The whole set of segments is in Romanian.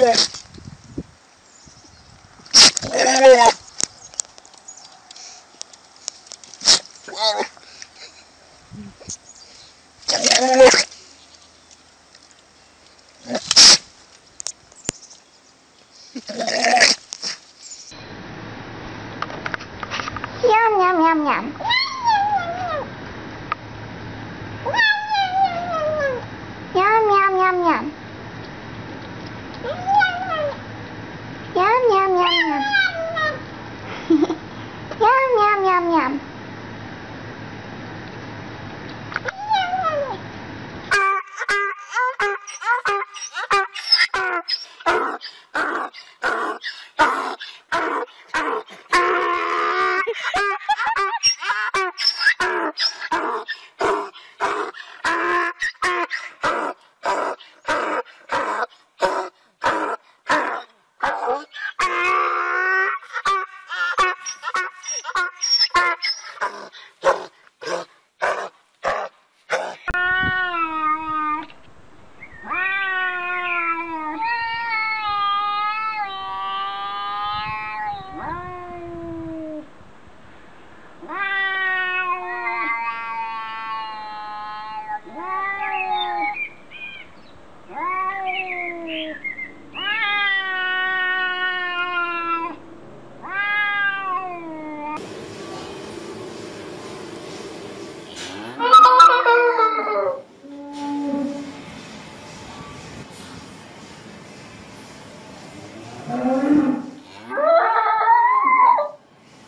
Yum, yum, yum, yum. Yum, yum, yum, yum. Yum, yum, yum, yum. Yum, yum, yum, yum.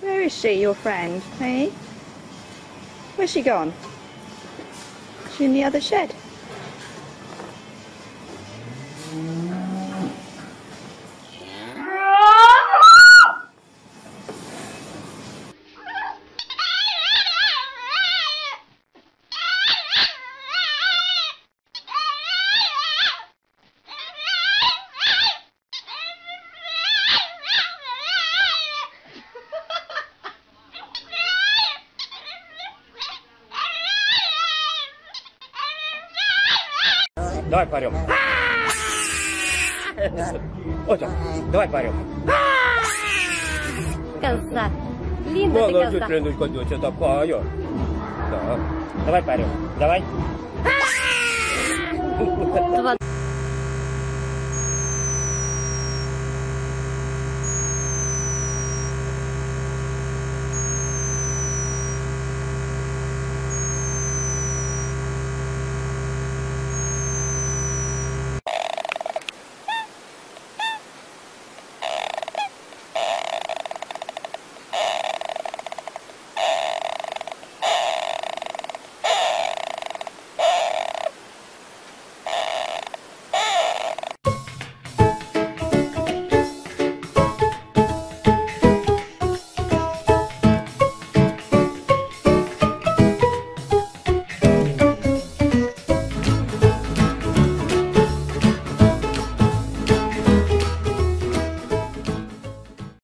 Where is she, your friend? Hey? Where's she gone? She in the other shed? Давай поорем. Вот он. Давай поорем. Коза. Линда, ты коза. Леночка, доча такая. Да. Давай поорем. Давай.